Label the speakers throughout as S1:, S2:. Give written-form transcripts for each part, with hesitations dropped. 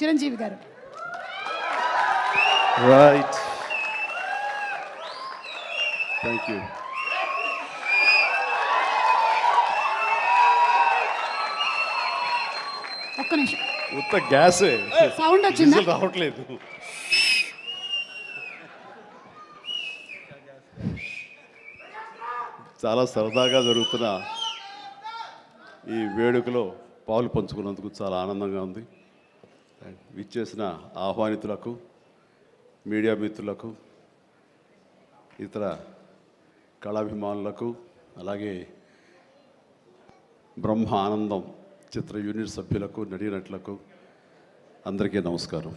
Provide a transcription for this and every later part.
S1: చిరంజీవి గారు.
S2: Right, thank you.
S1: ఒక్క నిమిషం,
S2: ఉత్త గ్యాసే,
S1: సౌండ్ వచ్చిందా?
S2: విజిల్ రావట్లేదు. చాలా సరదాగా జరుగుతున్న ఈ వేడుకలో పాలు పంచుకున్నందుకు చాలా ఆనందంగా ఉంది. విచ్చేసిన ఆహ్వానితులకు, మీడియా మిత్రులకు, ఇతర కళాభిమానులకు, అలాగే బ్రహ్మ ఆనందం చిత్ర యూనిట్ సభ్యులకు, నటీనటులకు అందరికీ నమస్కారం.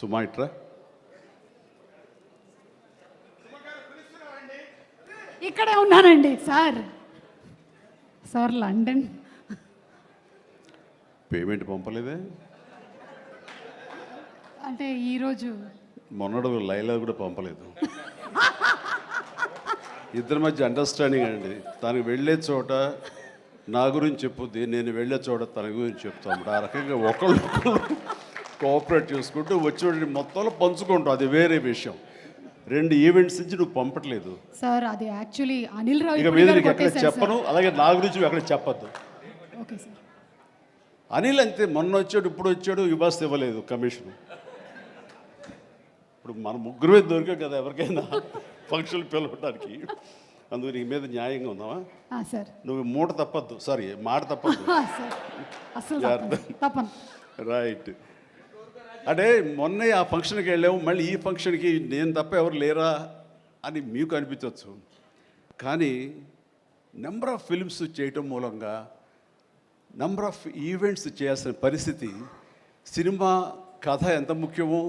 S2: సుమాయిట్రా,
S1: ఇక్కడే ఉన్నానండి సార్ లండన్.
S2: పేమెంట్ పంపలేదే?
S1: అంటే ఈరోజు
S2: మొన్నడు లైలా కూడా పంపలేదు. ఇద్దరి మధ్య అండర్స్టాండింగ్ అండి. తనకు వెళ్ళే చోట నా గురించి చెప్పుద్ది, నేను వెళ్ళే చోట తన గురించి చెప్తాము. ఆ రకంగా ఒకళ్ళు కోఆపరేట్ చేసుకుంటూ వచ్చి మొత్తంలో పంచుకుంటాం, అది వేరే విషయం. 2 ఈవెంట్స్ నుంచి నువ్వు పంపట్లేదు
S1: సార్. అది యాక్చువల్లీ అనిల్ రావు
S2: ఇక మీద ఎక్కడ చెప్పను, అలాగే నా గురించి ఎక్కడ చెప్పద్దు.
S1: Okay sir.
S2: అనిల్ అంతే, మొన్న వచ్చాడు, ఇప్పుడు వచ్చాడు, ఇవ్వాల్సి ఇవ్వలేదు కమిషన్. ఇప్పుడు మన ముగ్గురే దొరికాం కదా ఎవరికైనా ఫంక్షన్లు పిలవడానికి. అందుకు నీ మీద న్యాయంగా ఉందామా
S1: సార్?
S2: నువ్వు మూట తప్పద్దు, సారీ మాట తప్పద్దు. రైట్. అంటే మొన్నే ఆ ఫంక్షన్కి వెళ్ళాము, మళ్ళీ ఈ ఫంక్షన్కి నేను తప్ప ఎవరు లేరా అని మీకు అనిపించవచ్చు. కానీ నెంబర్ ఆఫ్ ఫిల్మ్స్ చేయటం మూలంగా నెంబర్ ఆఫ్ ఈవెంట్స్ చేయాల్సిన పరిస్థితి, సినిమా కథ ఎంత ముఖ్యమో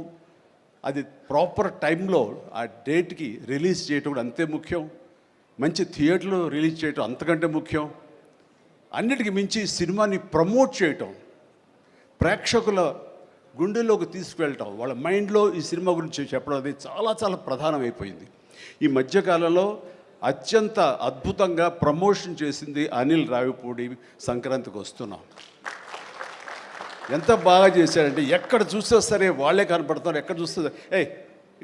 S2: అది ప్రాపర్ టైంలో ఆ డేట్కి రిలీజ్ చేయటం కూడా అంతే ముఖ్యం. మంచి థియేటర్లో రిలీజ్ చేయటం అంతకంటే ముఖ్యం. అన్నిటికీ మించి సినిమాని ప్రమోట్ చేయటం, ప్రేక్షకుల గుండెల్లోకి తీసుకువెళ్ళటం, వాళ్ళ మైండ్లో ఈ సినిమా గురించి చెప్పడం అది చాలా చాలా ప్రధానమైపోయింది. ఈ మధ్యకాలంలో అత్యంత అద్భుతంగా ప్రమోషన్ చేసింది అనిల్ రావిపూడి. సంక్రాంతికి వస్తున్నాం, ఎంత బాగా చేశారంటే ఎక్కడ చూస్తే సరే వాళ్ళే కనపడుతున్నారు. ఎక్కడ చూస్తే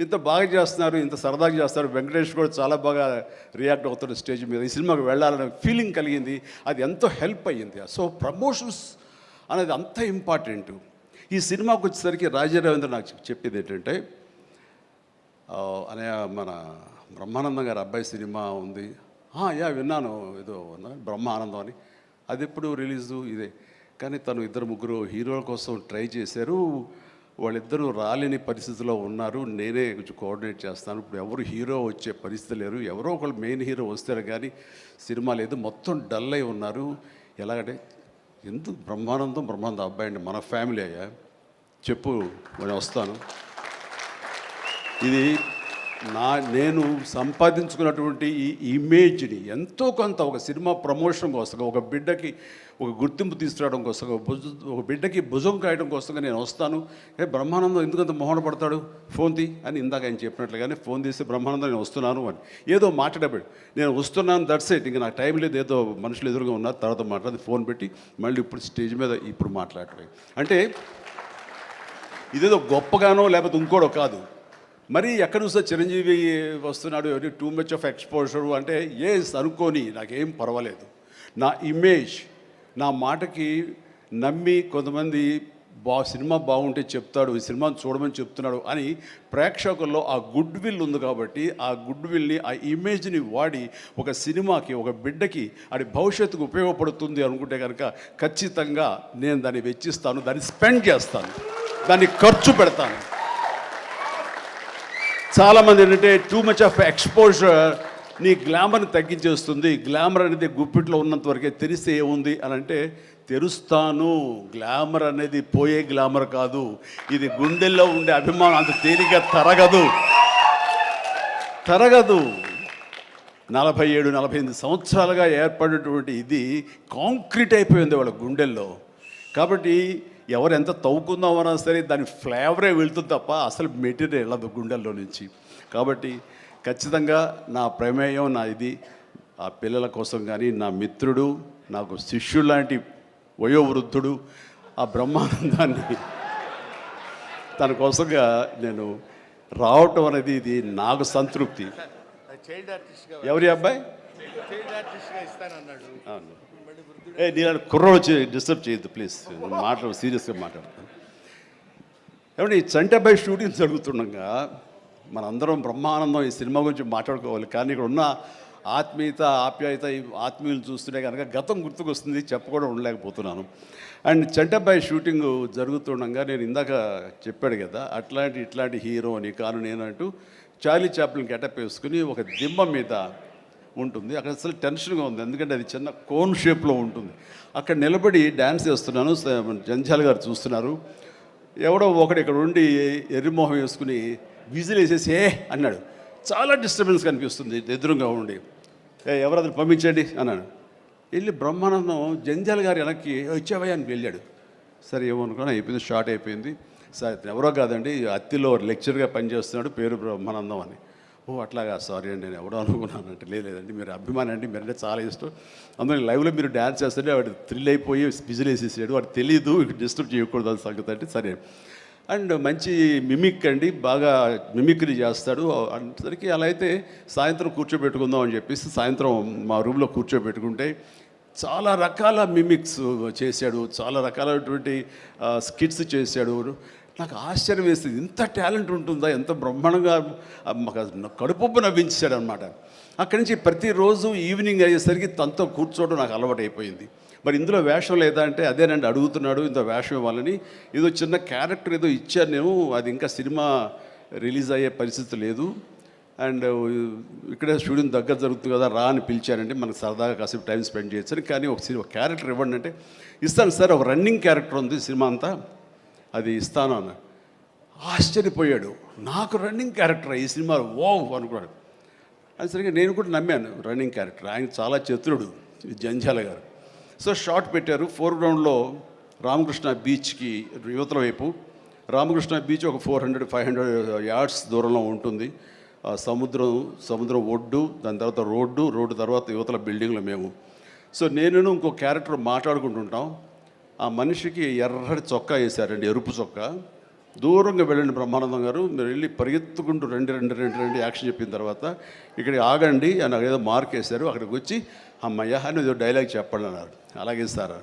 S2: ఇంత బాగా చేస్తున్నారు, ఇంత సరదాగా చేస్తారు. వెంకటేష్ కూడా చాలా బాగా రియాక్ట్ అవుతాడు స్టేజ్ మీద. ఈ సినిమాకి వెళ్ళాలనే ఫీలింగ్ కలిగింది, అది ఎంతో హెల్ప్ అయ్యింది. సో ప్రమోషన్స్ అనేది అంత ఇంపార్టెంట్. ఈ సినిమాకి వచ్చేసరికి రాజా రవీంద్ర నాకు చెప్పేది ఏంటంటే, అనే మన బ్రహ్మానందం గారి అబ్బాయి సినిమా ఉంది. విన్నాను, ఏదో బ్రహ్మ ఆనందం అని. అది ఎప్పుడు రిలీజు ఇదే. కానీ తను 2-3 హీరోల కోసం ట్రై చేశారు, వాళ్ళిద్దరూ రాలేని పరిస్థితిలో ఉన్నారు. నేనే కొంచెం కోఆర్డినేట్ చేస్తాను. ఇప్పుడు ఎవరు హీరో వచ్చే పరిస్థితి లేరు, ఎవరో ఒకళ్ళు మెయిన్ హీరో వస్తారు కానీ సినిమా లేదు, మొత్తం డల్ అయి ఉన్నారు. ఎలాగంటే ఎందుకు బ్రహ్మానందం అబ్బాయి అండి, మన ఫ్యామిలీ అయ్యా, చెప్పు నేను వస్తాను. ఇది నేను సంపాదించుకున్నటువంటి ఈ ఇమేజ్ని ఎంతో కొంత ఒక సినిమా ప్రమోషన్ కోసం, ఒక బిడ్డకి ఒక గుర్తింపు తీసుకురావడం కోసం, ఒక బిడ్డకి భుజం కాయడం కోసంగా నేను వస్తాను. బ్రహ్మానందం ఎందుకంత మొహన పడతాడు, ఫోన్ తీ అని ఇందాక ఆయన చెప్పినట్లుగానే ఫోన్ తీసి బ్రహ్మానందం నేను వస్తున్నాను అని ఏదో మాట్లాడబడి నేను వస్తున్నాను, దట్స్ ఇట్, ఇంకా నాకు టైం లేదు, ఏదో మనుషులు ఎదురుగా ఉన్నారు, తర్వాత మాట్లాడి ఫోన్ పెట్టి మళ్ళీ ఇప్పుడు స్టేజ్ మీద ఇప్పుడు మాట్లాడటం అంటే ఇదేదో గొప్పగానో లేకపోతే ఇంకోడో కాదు. మరి ఎక్కడ చూస్తే చిరంజీవి వస్తున్నాడు, టూ మచ్ ఆఫ్ ఎక్స్పోజర్ అంటే అనుకోని నాకేం పర్వాలేదు. నా ఇమేజ్, నా మాటకి నమ్మి కొంతమంది సినిమా బాగుంటే చెప్తాడు, ఈ సినిమాని చూడమని చెప్తున్నాడు అని ప్రేక్షకుల్లో ఆ గుడ్ విల్ ఉంది. కాబట్టి ఆ గుడ్ విల్ని, ఆ ఇమేజ్ని వాడి ఒక సినిమాకి, ఒక బిడ్డకి అది భవిష్యత్తుకు ఉపయోగపడుతుంది అనుకుంటే కనుక ఖచ్చితంగా నేను దాన్ని వెచ్చిస్తాను, దాన్ని స్పెండ్ చేస్తాను, దాన్ని ఖర్చు పెడతాను. చాలామంది ఏంటంటే టూ మచ్ ఆఫ్ ఎక్స్పోజర్ నీ గ్లామర్ని తగ్గించేస్తుంది. గ్లామర్ అనేది గుప్పిట్లో ఉన్నంత వరకే, తెలిస్తే ఏముంది అని అంటే తెరుస్తాను. గ్లామర్ అనేది పోయే గ్లామర్ కాదు, ఇది గుండెల్లో ఉండే అభిమానం అంత తేలిగ్గా తరగదు. 47-48 సంవత్సరాలుగా ఏర్పడినటువంటి ఇది కాంక్రీట్ అయిపోయింది వాళ్ళ గుండెల్లో. కాబట్టి ఎవరు ఎంత తవ్వుకుందామన్నా సరే దాని ఫ్లేవరే వెళ్తుంది తప్ప అసలు మెటీరియల్ వెళ్ళదు గుండెల్లో నుంచి. కాబట్టి ఖచ్చితంగా నా ప్రమేయం, నా ఇది ఆ పిల్లల కోసం కానీ, నా మిత్రుడు, నాకు శిష్యుడు లాంటి వయోవృద్ధుడు ఆ బ్రహ్మానందాన్ని తన కోసంగా నేను రావటం అనేది ఇది నాకు సంతృప్తి.
S3: చైల్డ్ ఆర్టిస్ట్గా
S2: ఎవరి అబ్బాయి
S3: చైల్డ్ ఆర్టిస్ట్గా ఇస్తానన్నాడు.
S2: అవును. నేను కుర్రోడు వచ్చి డిస్టర్బ్ చేయొద్దు ప్లీజ్, సీరియస్గా మాట్లాడతాను. ఏమంటే ఈ చంటబ్బాయి షూటింగ్ జరుగుతుండగా మనందరం బ్రహ్మానందం ఈ సినిమా గురించి మాట్లాడుకోవాలి, కానీ ఇక్కడ ఉన్న ఆత్మీయత ఆప్యాయత ఈ ఆత్మీయులు చూస్తుంటే కనుక గతం గుర్తుకొస్తుంది, చెప్పకుండా ఉండలేకపోతున్నాను. అండ్ చంటబ్బాయి షూటింగ్ జరుగుతుండగా నేను ఇందాక చెప్పాడు కదా ఇట్లాంటి హీరో అని కాను నేనంటూ చార్లీ చాప్లిన్ గెటప్ వేసుకుని ఒక దిమ్మ మీద ఉంటుంది. అక్కడ అసలు టెన్షన్గా ఉంది, ఎందుకంటే అది చిన్న కోన్ షేప్లో ఉంటుంది. అక్కడ నిలబడి డ్యాన్స్ చేస్తున్నాను, జంజాల్ గారు చూస్తున్నారు. ఎవడో ఒకడు ఇక్కడ ఉండి ఎర్రిమోహం వేసుకుని విజిల్ వేసేసి అన్నాడు. చాలా డిస్టర్బెన్స్ కనిపిస్తుంది ఎదురుగా ఉండి. ఎవరది పంపించండి అన్నాడు. వెళ్ళి బ్రహ్మానందం జంజాల్ గారు వెనక్కి వచ్చావయ్యా అని వెళ్ళాడు. సరే ఏమనుకున్నా అయిపోయింది, షార్ట్ అయిపోయింది. సరే ఎవరో కాదండి అత్తిలో లెక్చర్గా పనిచేస్తున్నాడు, పేరు బ్రహ్మానందం అని. ఓ అట్లాగా, సారీ అండి నేను ఎవడో అనుకున్నానంటే లేదండి మీరు అభిమాని అండి, మీరంటే చాలా ఇష్టం, అందులో లైవ్లో మీరు డ్యాన్స్ చేస్తుంటే వాడు థ్రిల్ అయిపోయి విజిల్ వేసేసాడు, వాడు తెలీదు డిస్టర్బ్ చేయకూడదు అని సంగతి అంటే సరే. అండ్ మంచి మిమిక్ అండి, బాగా మిమిక్రీ చేస్తాడు అనేసరికి అలా అయితే సాయంత్రం కూర్చోబెట్టుకుందాం అని చెప్పేసి సాయంత్రం మా రూమ్లో కూర్చోబెట్టుకుంటే చాలా రకాల మిమిక్స్ చేశాడు, చాలా రకాలైనటువంటి స్కిట్స్ చేశాడు. నాకు ఆశ్చర్యం వేస్తుంది, ఇంత టాలెంట్ ఉంటుందా, ఎంత బ్రహ్మాండంగా కడుపు నవ్వించాడు అనమాట. అక్కడి నుంచి ప్రతిరోజు ఈవినింగ్ అయ్యేసరికి తనతో కూర్చోవడం నాకు అలవాటు అయిపోయింది. మరి ఇందులో వేషం లేదా అంటే అదేనండి అడుగుతున్నాడు, ఇంత వేషం ఇవ్వాలని. ఏదో చిన్న క్యారెక్టర్ ఏదో ఇచ్చాను నేను, అది ఇంకా సినిమా రిలీజ్ అయ్యే పరిస్థితి లేదు. అండ్ ఇక్కడే షూటింగ్ దగ్గర జరుగుతుంది కదా రా అని పిలిచారంటే మనకు సరదాగా కాసేపు టైం స్పెండ్ చేయొచ్చు, కానీ ఒక క్యారెక్టర్ ఇవ్వండి అంటే ఇస్తాను సార్, ఒక రన్నింగ్ క్యారెక్టర్ ఉంది సినిమా అంతా, అది ఇస్తాను అన్న. ఆశ్చర్యపోయాడు, నాకు రన్నింగ్ క్యారెక్టర్ ఈ సినిమాలో ఓ అనుకున్నాడు. అది సరిగ్గా నేను కూడా నమ్మాను, రన్నింగ్ క్యారెక్టర్ ఆయన చాలా చతురుడు జంజాల గారు. సో షార్ట్ పెట్టారు. ఫోర్గ్రౌండ్లో రామకృష్ణ బీచ్కి యువతల వైపు, రామకృష్ణ బీచ్ ఒక 400-500 యార్డ్స్ దూరంలో ఉంటుంది. సముద్రం ఒడ్డు, దాని తర్వాత రోడ్డు తర్వాత యువతల బిల్డింగ్లో మేము. సో నేను ఇంకో క్యారెక్టర్ మాట్లాడుకుంటుంటాం. ఆ మనిషికి ఎర్రటి చొక్కా వేశారండి, ఎరుపు చొక్కా. దూరంగా వెళ్ళండి బ్రహ్మానందం గారు, మీరు వెళ్ళి పరిగెత్తుకుంటూ రెండు యాక్షన్ చెప్పిన తర్వాత ఇక్కడికి ఆగండి అని ఏదో మార్క్ వేశారు. అక్కడికి వచ్చి అమ్మయ్య అని ఏదో డైలాగ్ చెప్పండి అన్నారు. అలాగే సార్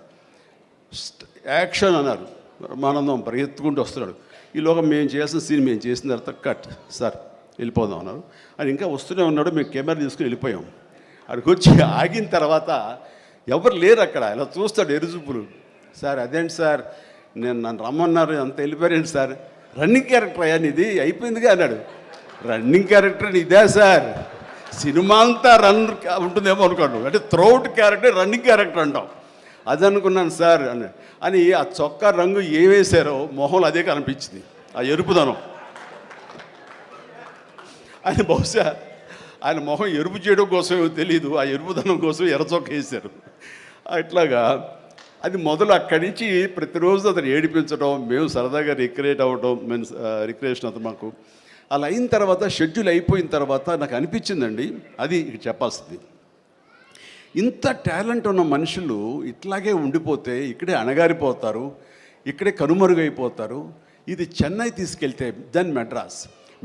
S2: యాక్షన్ అన్నారు. బ్రహ్మానందం పరిగెత్తుకుంటూ వస్తున్నాడు. ఈలోగా మేము చేసిన సీన్ మేము చేసిన తర్వాత కట్ సార్ వెళ్ళిపోదాం అన్నారు. అని ఇంకా వస్తూనే ఉన్నాడు. మేము కెమెరా తీసుకుని వెళ్ళిపోయాం. అక్కడికి వచ్చి ఆగిన తర్వాత ఎవరు లేరు అక్కడ, ఇలా చూస్తాడు ఎరుజుపులు. సార్ అదేంటి సార్ నన్ను రమ్మన్నారు అంత వెళ్ళిపోయారండి సార్, రన్నింగ్ క్యారెక్టర్ అయ్యా ఇది అయిపోయిందిగా అన్నాడు. రన్నింగ్ క్యారెక్టర్ ఇదే సార్, సినిమా అంతా రన్ ఉంటుందేమో అనుకోండి, అంటే త్రౌట్ క్యారెక్టర్ రన్నింగ్ క్యారెక్టర్ అంటాం, అది అనుకున్నాను సార్ అని ఆ చొక్కా రంగు ఏ వేశారో మొహంలో అదే కనిపించింది, ఆ ఎరుపుదనం. ఆయన బహుశా ఆయన మొహం ఎరుపు చేయడం కోసమేమో తెలియదు, ఆ ఎరుపుదనం కోసం ఎర్ర చొక్క వేశారు. అట్లాగా అది మొదలు అక్కడి నుంచి ప్రతిరోజు అతను ఏడిపించడం, మేము సరదాగా రిక్రియేట్ అవ్వడం, రిక్రియేషన్ అతను మాకు. అలా అయిన తర్వాత షెడ్యూల్ అయిపోయిన తర్వాత నాకు అనిపించిందండి, అది ఇక చెప్పాల్సింది, ఇంత టాలెంట్ ఉన్న మనుషులు ఇట్లాగే ఉండిపోతే ఇక్కడే అణగారిపోతారు, ఇక్కడే కనుమరుగైపోతారు. ఇది చెన్నై తీసుకెళ్తే దెన్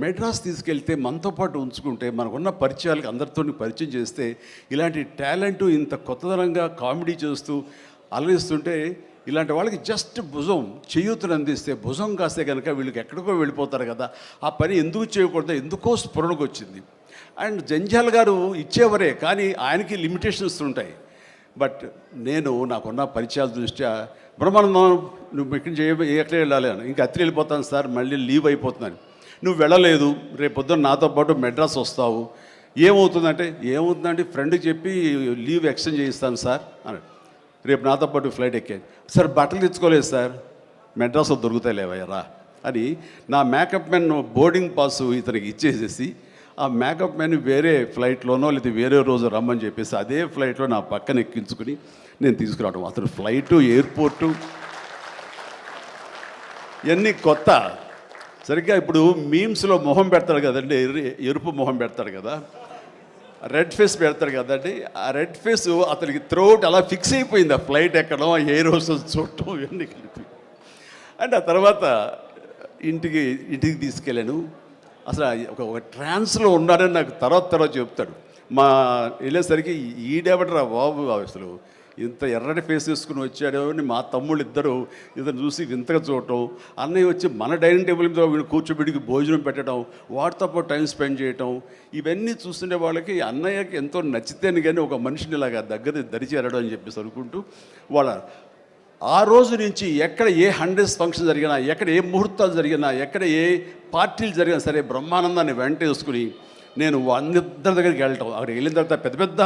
S2: మెడ్రాస్ తీసుకెళ్తే మనతో పాటు ఉంచుకుంటే మనకున్న పరిచయాలకు అందరితో పరిచయం చేస్తే ఇలాంటి టాలెంట్ ఇంత కొత్తదనంగా కామెడీ చేస్తూ అలరిస్తుంటే ఇలాంటి వాళ్ళకి జస్ట్ భుజం చేయూతను అందిస్తే, భుజం కాస్తే కనుక వీళ్ళకి ఎక్కడికో వెళ్ళిపోతారు కదా, ఆ పని ఎందుకు చేయకూడదు, ఎందుకో స్ఫురణకు వచ్చింది. అండ్ జంజాల్ గారు ఇచ్చేవరే, కానీ ఆయనకి లిమిటేషన్స్ ఉంటాయి. బట్ నాకున్న పరిచయాల దృష్ట్యా బ్రహ్మానందం నువ్వు ఇక్కడి నుంచి ఎక్కడ వెళ్ళాలి అని, ఇంకా అత్రి వెళ్ళిపోతాను సార్, మళ్ళీ లీవ్ అయిపోతున్నాను. నువ్వు వెళ్ళలేదు, రేపు పొద్దున్న నాతో పాటు మెడ్రాస్ వస్తావు, ఏమవుతుందంటే ఫ్రెండ్కి చెప్పి లీవ్ ఎక్స్టెండ్ చేయిస్తాను సార్ అని. రేపు నాతో పాటు ఫ్లైట్ ఎక్కాను సార్, బట్టలు తెచ్చుకోలేదు సార్, మెడ్రాస్లో దొరుకుతాయి లేవయ్యరా అని నా మేకప్ మ్యాన్ బోర్డింగ్ పాస్ ఇతనికి ఇచ్చేసేసి ఆ మేకప్ మ్యాన్ వేరే ఫ్లైట్లోనో లేదా వేరే రోజు రమ్మని చెప్పేసి అదే ఫ్లైట్లో నా పక్కన ఎక్కించుకుని నేను తీసుకురావడం. అతను ఫ్లైటు, ఎయిర్పోర్టు ఇవన్నీ కొత్త. సరిగ్గా ఇప్పుడు మీమ్స్లో మొహం పెడతాడు కదండి, ఎరుపు మొహం పెడతాడు కదా, రెడ్ ఫేస్ పెడతాడు కదండి, ఆ రెడ్ ఫేస్ అతనికి త్రోట్ అలా ఫిక్స్ అయిపోయింది. ఆ ఫ్లైట్ ఎక్కడం, ఆ ఎయిర్ హోస్టెస్ చూడటం ఇవన్నీ కలిపి. అండ్ ఆ తర్వాత ఇంటికి తీసుకెళ్ళాను. అసలు ఒక ట్రాన్స్లో ఉన్నాడని నాకు తర్వాత చెప్తాడు. మా వెళ్ళేసరికి ఈడెవడరా బాబు అసలు ఇంత ఎర్రటి ఫేస్ వేసుకుని వచ్చాడో అని మా తమ్ముళ్ళు ఇద్దరు చూసి వింతగా చూడటం, అన్నయ్య వచ్చి మన డైనింగ్ టేబుల్ మీద వీళ్ళు కూర్చోబెడికి భోజనం పెట్టడం, వాటితో పాటు టైం స్పెండ్ చేయటం, ఇవన్నీ చూస్తుండే వాళ్ళకి అన్నయ్యకి ఎంతో నచ్చితేనే కానీ ఒక మనిషిని ఇలాగా దగ్గర దరిచేరడం అని చెప్పేసి అనుకుంటూ వాళ్ళ ఆ రోజు నుంచి ఎక్కడ ఏ 100th ఫంక్షన్ జరిగినా, ఎక్కడ ఏ ముహూర్తాలు జరిగినా, ఎక్కడ ఏ పార్టీలు జరిగినా సరే బ్రహ్మానందాన్ని వెంట వేసుకుని నేను అందరి దగ్గరికి వెళ్ళటం, అక్కడికి వెళ్ళిన తర్వాత పెద్ద పెద్ద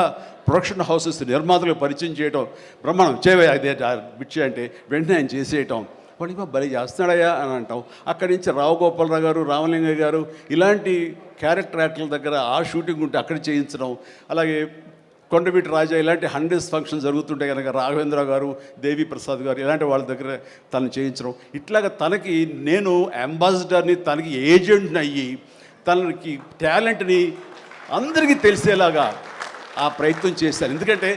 S2: ప్రొడక్షన్ హౌసెస్ నిర్మాతలకు పరిచయం చేయటం, బ్రహ్మాండం చేయవే అదే బిచ్చే అంటే వెంటనే ఆయన చేసేయటం, వాడికి బలి చేస్తున్నాడయ్యా అని అంటాం. అక్కడి నుంచి రావు గోపాలరావు గారు, రామలింగయ్య గారు ఇలాంటి క్యారెక్టర్ యాక్టర్ల దగ్గర ఆ షూటింగ్ ఉంటే అక్కడ చేయించడం, అలాగే కొండవీటి రాజా ఇలాంటి 100th ఫంక్షన్ జరుగుతుంటే కనుక రాఘవేంద్ర గారు, దేవి ప్రసాద్ గారు ఇలాంటి వాళ్ళ దగ్గర తను చేయించడం, ఇట్లాగా తనకి నేను అంబాసిడర్ని, తనకి ఏజెంట్ని అయ్యి తనకి టాలెంట్ని అందరికీ తెలిసేలాగా ఆ ప్రయత్నం చేశాను. ఎందుకంటే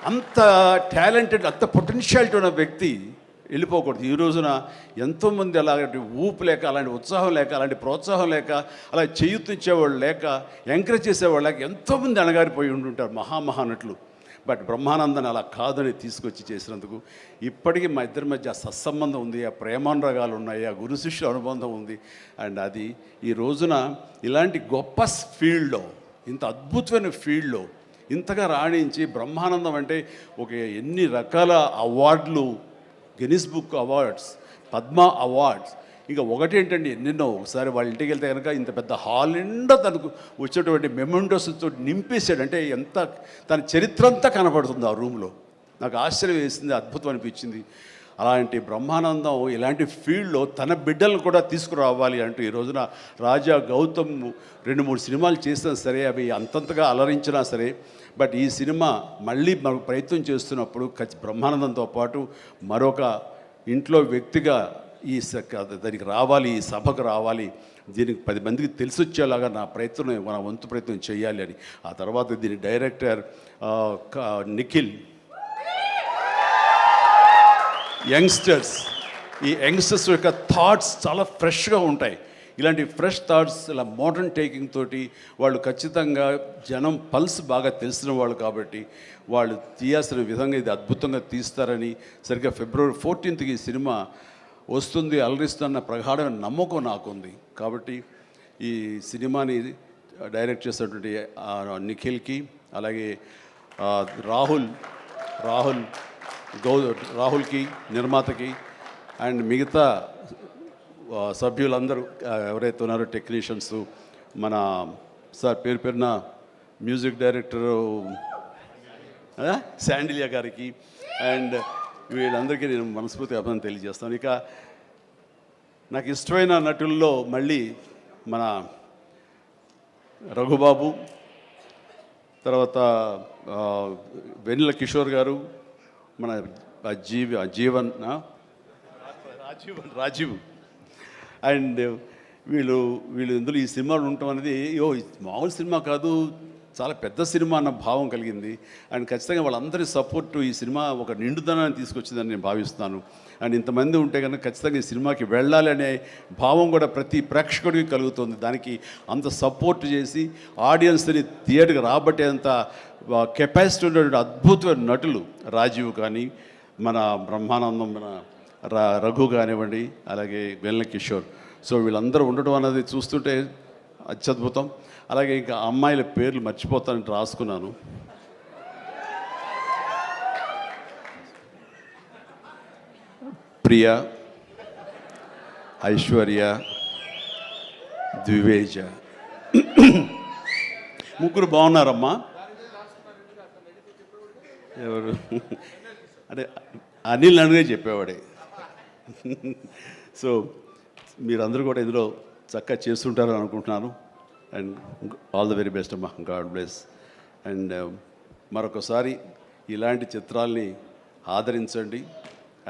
S2: అంత టాలెంటెడ్, అంత పొటెన్షియాలిటీ ఉన్న వ్యక్తి వెళ్ళిపోకూడదు. ఈ రోజున ఎంతోమంది అలాంటి ఊపు లేక, అలాంటి ఉత్సాహం లేక, అలాంటి ప్రోత్సాహం లేక, అలా చేయూతించేవాళ్ళు లేక, ఎంకరేజ్ చేసేవాళ్ళు లేక ఎంతోమంది అణగారిపోయి ఉంటుంటారు మహానటులు. బట్ బ్రహ్మానందాన్ని అలా కాదని తీసుకొచ్చి చేసినందుకు ఇప్పటికీ మా ఇద్దరి మధ్య సత్సంబంధం ఉంది, ఆ ప్రేమానురాగాలు ఉన్నాయి, ఆ గురు శిష్యుల అనుబంధం ఉంది. అండ్ అది ఈ రోజున ఇలాంటి గొప్ప ఫీల్డ్లో, ఇంత అద్భుతమైన ఫీల్డ్లో ఇంతగా రాణించి బ్రహ్మానందం అంటే ఒక ఎన్ని రకాల అవార్డులు, Guinness book awards, Padma awards, ఇంకా ఒకటేంటండి ఎన్నెన్నో. ఒకసారి వాళ్ళ ఇంటికి వెళ్తే కనుక ఇంత పెద్ద హాల్ నిండా తనకు వచ్చేటువంటి మెమెంటోస్తో నింపేశాడు. అంటే ఎంత తన చరిత్ర అంతా కనపడుతుంది ఆ రూమ్లో. నాకు ఆశ్చర్యం వేసింది, అద్భుతం అనిపించింది. అలాంటి బ్రహ్మానందం ఇలాంటి ఫీల్డ్లో తన బిడ్డలను కూడా తీసుకురావాలి అంటూ ఈ రోజున రాజా గౌతమ్ 2-3 సినిమాలు చేసినా సరే, అవి అంతంతగా అలరించినా సరే, బట్ ఈ సినిమా మళ్ళీ మనకు ప్రయత్నం చేస్తున్నప్పుడు బ్రహ్మానందంతో పాటు మరొక ఇంట్లో వ్యక్తిగా దానికి రావాలి, ఈ సభకు రావాలి, దీనికి 10 మందికి తెలిసొచ్చేలాగా మన వంతు ప్రయత్నం చేయాలి అని. ఆ తర్వాత దీని డైరెక్టర్ నిఖిల్, యంగ్స్టర్స్, ఈ యంగ్స్టర్స్ యొక్క థాట్స్ చాలా ఫ్రెష్గా ఉంటాయి. ఇలాంటి ఫ్రెష్ థాట్స్, ఇలా మోడర్న్ టేకింగ్ తోటి వాళ్ళు ఖచ్చితంగా జనం పల్స్ బాగా తెలిసిన వాళ్ళు కాబట్టి వాళ్ళు తీయాల్సిన విధంగా ఇది అద్భుతంగా తీస్తారని, సరిగ్గా February 14th ఈ సినిమా వస్తుంది, అలరిస్తున్న ప్రగాఢమైన నమ్మకం నాకుంది. కాబట్టి ఈ సినిమాని డైరెక్ట్ చేసినటువంటి నిఖిల్కి, అలాగే రాహుల్కి నిర్మాతకి, అండ్ మిగతా సభ్యులందరూ ఎవరైతే ఉన్నారో టెక్నీషియన్స్, మన సార్ పేరున మ్యూజిక్ డైరెక్టరు శాండిలియా గారికి, అండ్ వీళ్ళందరికీ నేను మనస్ఫూర్తిగా అభినందన తెలియజేస్తాను. ఇక నాకు ఇష్టమైన నటుల్లో మళ్ళీ మన రఘుబాబు, తర్వాత వెన్నెల కిషోర్ గారు, మన రాజీవ్, అండ్ వీళ్ళు ఇందులో ఈ సినిమాలు ఉండటం అనేది మామూలు సినిమా కాదు, చాలా పెద్ద సినిమా అన్న భావం కలిగింది. అండ్ ఖచ్చితంగా వాళ్ళందరి సపోర్టు ఈ సినిమా ఒక నిండుదనాన్ని తీసుకొచ్చిందని నేను భావిస్తున్నాను. అండ్ ఇంతమంది ఉంటే కనుక ఖచ్చితంగా ఈ సినిమాకి వెళ్ళాలి అనే భావం కూడా ప్రతి ప్రేక్షకుడికి కలుగుతుంది. దానికి అంత సపోర్ట్ చేసి ఆడియన్స్ని థియేటర్కి రాబట్టేంత కెపాసిటీ ఉన్నటువంటి అద్భుతమైన నటులు రాజీవ్ కానీ, మన బ్రహ్మానందం, మన రఘు కానివ్వండి, అలాగే వెన్నెల కిషోర్. సో వీళ్ళందరూ ఉండటం అనేది చూస్తుంటే అత్యద్భుతం. అలాగే ఇంకా అమ్మాయిల పేర్లు మర్చిపోతానని రాసుకున్నాను. ప్రియా, ఐశ్వర్య, ద్వివేజ, ముగ్గురు బాగున్నారమ్మా. ఎవరు అంటే అనిల్ అనిగే చెప్పేవాడే. సో మీరందరూ కూడా ఇందులో చక్కగా చేస్తుంటారని అనుకుంటున్నాను. And all the very best అమ్మా, గాడ్ బ్లెస్. అండ్ మరొకసారి ఇలాంటి చిత్రాల్ని ఆదరించండి,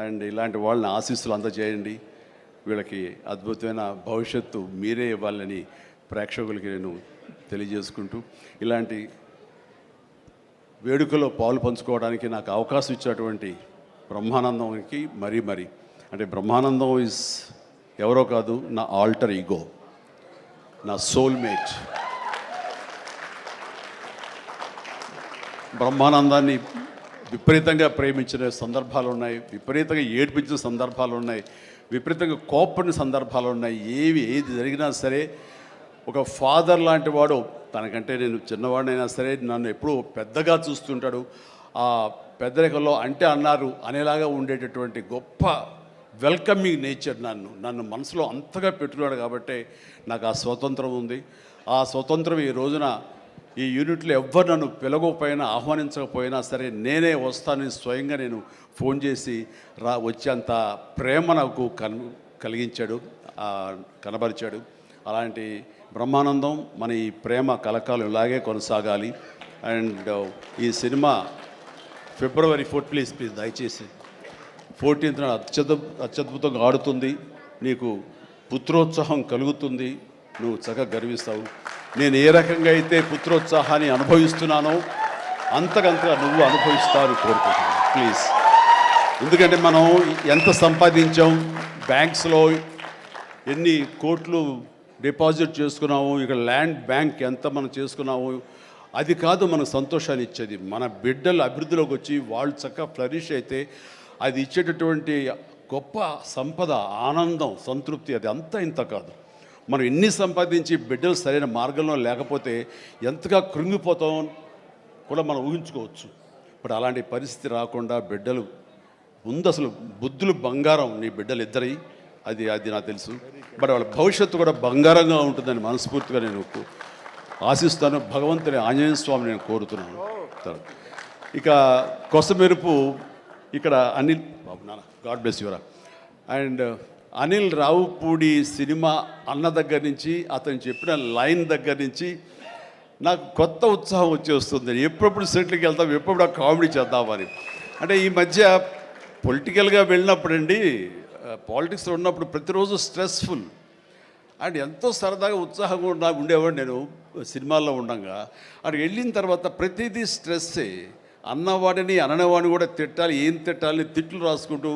S2: అండ్ ఇలాంటి వాళ్ళని ఆశీస్సులు అందజేయండి. వీళ్ళకి అద్భుతమైన భవిష్యత్తు మీరే ఇవ్వాలని ప్రేక్షకులకి నేను తెలియజేసుకుంటూ, ఇలాంటి వేడుకలో పాలు పంచుకోవడానికి నాకు అవకాశం ఇచ్చినటువంటి బ్రహ్మానందంకి మరీ అంటే బ్రహ్మానందం ఇస్ ఎవరో కాదు, నా ఆల్టర్ ఈగో, నా సోల్మేట్. బ్రహ్మానందాన్ని విపరీతంగా ప్రేమించిన సందర్భాలు ఉన్నాయి, విపరీతంగా ఏడ్పించిన సందర్భాలు ఉన్నాయి, విపరీతంగా కోప్పడిన సందర్భాలు ఉన్నాయి. ఏది జరిగినా సరే ఒక ఫాదర్ లాంటి వాడు, తనకంటే నేను చిన్నవాడినైనా సరే నన్ను ఎప్పుడూ పెద్దగా చూస్తుంటాడు. ఆ పెద్దరికంలో అంటే అన్నారు అనేలాగా ఉండేటటువంటి గొప్ప వెల్కమింగ్ నేచర్ నన్ను మనసులో అంతగా పెట్టుకున్నాడు. కాబట్టి నాకు ఆ స్వతంత్రం ఉంది. ఆ స్వతంత్రం ఈ రోజున ఈ యూనిట్లో ఎవ్వరు నన్ను పిలవకపోయినా ఆహ్వానించకపోయినా సరే నేనే వస్తానని స్వయంగా నేను ఫోన్ చేసి వచ్చేంత ప్రేమ నాకు కలిగించాడు, కనబరిచాడు. అలాంటి బ్రహ్మానందం మన ఈ ప్రేమ కలకాలం ఇలాగే కొనసాగాలి. అండ్ ఈ సినిమా ఫిబ్రవరి 4 ప్లీజ్ దయచేసి 14th అత్యద్భుతంగా ఆడుతుంది. నీకు పుత్రోత్సాహం కలుగుతుంది, నువ్వు చక్కగా గర్విస్తావు. నేను ఏ రకంగా అయితే పుత్రోత్సాహాన్ని అనుభవిస్తున్నానో అంతకంతగా నువ్వు అనుభవిస్తావు కోరుకుంటున్నాను ప్లీజ్. ఎందుకంటే మనం ఎంత సంపాదించాం, బ్యాంక్స్లో ఎన్ని కోట్లు డిపాజిట్ చేసుకున్నాము, ఇక్కడ ల్యాండ్ బ్యాంక్ ఎంత మనం చేసుకున్నాము, అది కాదు మనకు సంతోషాన్ని ఇచ్చేది. మన బిడ్డలు అభివృద్ధిలోకి వచ్చి వాళ్ళు చక్కగా ఫ్లరిష్ అయితే అది ఇచ్చేటటువంటి గొప్ప సంపద, ఆనందం, సంతృప్తి అది అంతా ఇంత కాదు. మనం ఎన్ని సంపాదించి బిడ్డలు సరైన మార్గంలో లేకపోతే ఎంతగా కృంగిపోతాం కూడా మనం ఊహించుకోవచ్చు. ఇప్పుడు అలాంటి పరిస్థితి రాకుండా బిడ్డలు ముందు అసలు బుద్ధులు బంగారం నీ బిడ్డలు ఇద్దరి, అది నాకు తెలుసు. బట్ వాళ్ళ భవిష్యత్తు కూడా బంగారంగా ఉంటుందని మనస్ఫూర్తిగా నేను ఆశిస్తాను. భగవంతుని ఆంజనేయ స్వామి నేను కోరుతున్నాను. ఇక కొసమెరుపు ఇక్కడ అనిల్ బాబు నాన్న గాడ్ బ్లెస్ యువరా. అండ్ అనిల్ రావుపూడి సినిమా అన్న దగ్గర నుంచి, అతను చెప్పిన లైన్ దగ్గర నుంచి నాకు కొత్త ఉత్సాహం వచ్చేస్తుంది. ఎప్పుడప్పుడు సెట్లకి వెళ్తాం, ఎప్పుడు ఆ కామెడీ చేద్దామని. అంటే ఈ మధ్య పొలిటికల్గా వెళ్ళినప్పుడండి, పాలిటిక్స్లో ఉన్నప్పుడు ప్రతిరోజు స్ట్రెస్ఫుల్ అండ్ ఎంతో సరదాగా ఉత్సాహంగా ఉండేవాడు నేను సినిమాల్లో ఉండగా. అక్కడికి వెళ్ళిన తర్వాత ప్రతిదీ స్ట్రెస్సే. అన్నవాడిని అననేవాడిని కూడా తిట్టాలి, ఏం తిట్టాలి, తిట్లు రాసుకుంటూ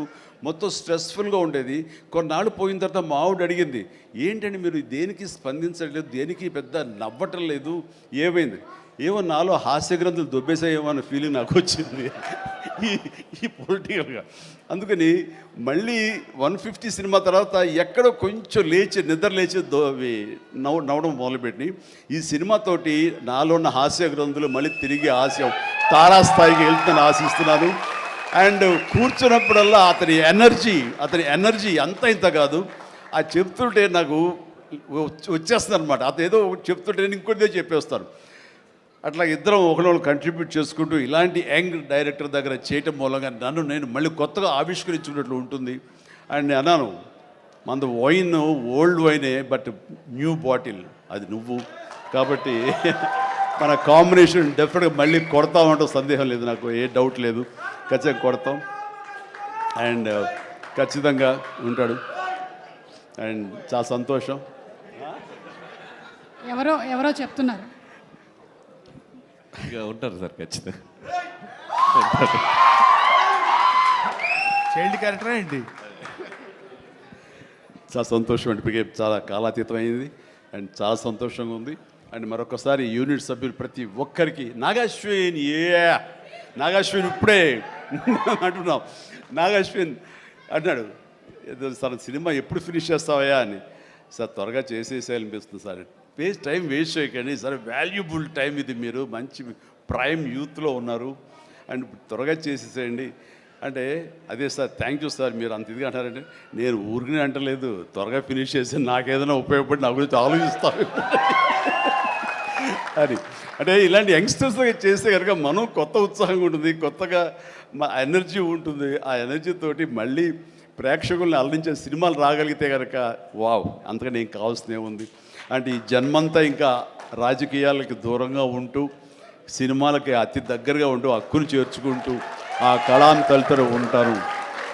S2: మొత్తం స్ట్రెస్ఫుల్గా ఉండేది. కొన్నాళ్ళు పోయిన తర్వాత మా ఆవిడ అడిగింది, ఏంటండి మీరు దేనికి స్పందించట్లేదు, దేనికి పెద్ద నవ్వటం లేదు, ఏమైంది? ఏమో నాలో హాస్య గ్రంథులు దొబ్బేసాయేమో అన్న ఫీలింగ్ నాకు వచ్చింది ఈ పొలిటికల్గా. అందుకని మళ్ళీ 150 సినిమా తర్వాత ఎక్కడో కొంచెం నిద్ర లేచి నవ్వడం మొదలుపెట్టి ఈ సినిమాతోటి నాలో ఉన్న హాస్య గ్రంథులు మళ్ళీ తిరిగి హాస్యం తారాస్థాయికి వెళ్తుందని ఆశిస్తున్నాను. అండ్ కూర్చున్నప్పుడల్లా అతని ఎనర్జీ అంత ఇంత కాదు. ఆ చెప్తుంటే నాకు వచ్చేస్తుంది అనమాట. అతను ఏదో చెప్తుంటే నేను ఇంకోటిదే చెప్పేస్తాను. అట్లా ఇద్దరం ఒకళ్ళు కంట్రిబ్యూట్ చేసుకుంటూ ఇలాంటి యంగ్ డైరెక్టర్ దగ్గర చేయటం మూలంగా నేను మళ్ళీ కొత్తగా ఆవిష్కరించుకున్నట్లు ఉంటుంది. అండ్ అన్నాను, మనది వైన్ ఓల్డ్ వైనే, బట్ న్యూ బాటిల్ అది నువ్వు. కాబట్టి మన కాంబినేషన్ డెఫినెట్గా మళ్ళీ కొడతామంటే సందేహం లేదు, నాకు ఏ డౌట్ లేదు. ఖచ్చితంగా కొడతాం. అండ్ ఖచ్చితంగా ఉంటాడు. అండ్ చాలా సంతోషం.
S1: ఎవరో చెప్తున్నారు
S4: ఉంటారు సార్, ఖచ్చితంగా
S3: చైల్డ్ క్యారెక్టర్ ఏంటి?
S2: చాలా సంతోషం అండి, చాలా కాలాతీతం అయింది అండ్ చాలా సంతోషంగా ఉంది. అండ్ మరొకసారి యూనిట్ సభ్యులు ప్రతి ఒక్కరికి నాగాశ్విన్ ఇప్పుడే అంటున్నాం. నాగాశ్విన్ అన్నాడు, సార్ సినిమా ఎప్పుడు ఫినిష్ చేస్తావయ్యా అని. సార్ త్వరగా చేసేసేయాలనిపిస్తుంది సార్, టైం వేస్ట్ చేయకండి సార్, వాల్యుబుల్ టైం ఇది, మీరు మంచి ప్రైమ్ యూత్లో ఉన్నారు అండ్ త్వరగా చేసేసేయండి అంటే. అదే సార్, థ్యాంక్ యూ సార్, మీరు అంత ఇదిగా అంటారంటే నేను ఊరికనే అంటలేదు, త్వరగా ఫినిష్ చేసి నాకేదైనా ఉపయోగపడి నా గురించి ఆలోచిస్తాను అని. అంటే ఇలాంటి యంగ్స్టర్స్ చేస్తే కనుక మనం కొత్త ఉత్సాహంగా ఉంటుంది, కొత్తగా మా ఎనర్జీ ఉంటుంది. ఆ ఎనర్జీతోటి మళ్ళీ ప్రేక్షకుల్ని అలరించే సినిమాలు రాగలిగితే కనుక వావ్, అంతకని ఏం కావాల్సినే ఉంది. అంటే ఈ జన్మంతా ఇంకా రాజకీయాలకి దూరంగా ఉంటూ సినిమాలకి అతి దగ్గరగా ఉంటూ హక్కును చేర్చుకుంటూ ఆ కళాన్ని తలుతూ ఉంటారు.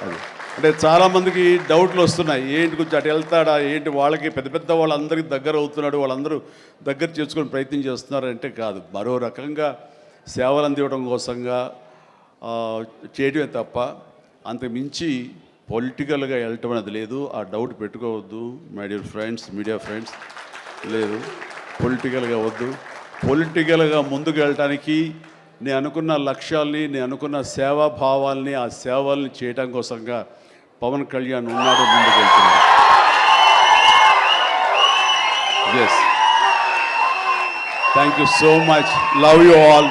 S2: అది అంటే చాలామందికి డౌట్లు వస్తున్నాయి, ఏంటి కొంచెం అటు వెళ్తాడా ఏంటి, వాళ్ళకి పెద్ద వాళ్ళందరికీ దగ్గర అవుతున్నాడు, వాళ్ళందరూ దగ్గర చేసుకొని ప్రయత్నం చేస్తున్నారు అంటే కాదు, మరో రకంగా సేవలు అందివ్వడం కోసంగా చేయడమే తప్ప అంతకు మించి పొలిటికల్గా వెళ్ళటం అనేది లేదు. ఆ డౌట్ పెట్టుకోవద్దు my dear friends, media friends. లేదు, పొలిటికల్గా వద్దు. పొలిటికల్గా ముందుకు వెళ్ళటానికి నేను అనుకున్న లక్ష్యాల్ని, నేను అనుకున్న సేవాభావాల్ని, ఆ సేవల్ని చేయడం కోసంగా పవన్ కళ్యాణ్ ఉన్నాడు, ముందుకు వెళ్తున్నాడు. Yes, thank you so much, love you all.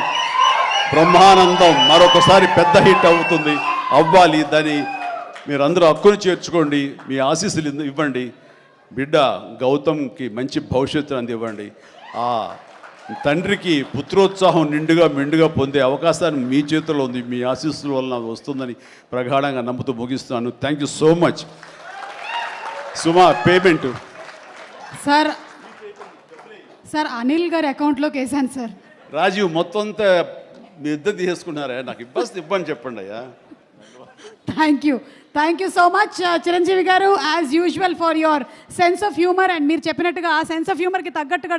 S2: Brahmanandam మరొకసారి పెద్ద హిట్ అవుతుంది, అవ్వాలి. దాన్ని మీరందరూ హక్కును చేర్చుకోండి, మీ ఆశీస్సులు ఇవ్వండి. బిడ్డ గౌతమ్కి మంచి భవిష్యత్తు అందివ్వండి. ఆ తండ్రికి పుత్రోత్సాహం మెండుగా పొందే అవకాశాన్ని మీ చేతుల్లో ఉంది. మీ ఆశీస్సుల వలన వస్తుందని ప్రగాఢంగా నమ్ముతూ ముగిస్తున్నాను. Thank you so much. Suma, payment
S1: sir sir Anil గారి అకౌంట్లోకి వేసాను సార్.
S2: రాజీవ్ మొత్తం అంతా మీ ఇద్దరు తీసుకున్నారా? నాకు ఇబ్బంది చెప్పండి అయ్యా.
S1: Thank you so much Chiranjeevi garu, as usual for your sense of humour. And మీరు చెప్పినట్టుగా ఆ సెన్స్ ఆఫ్ హ్యూమర్కి తగ్గట్టుగా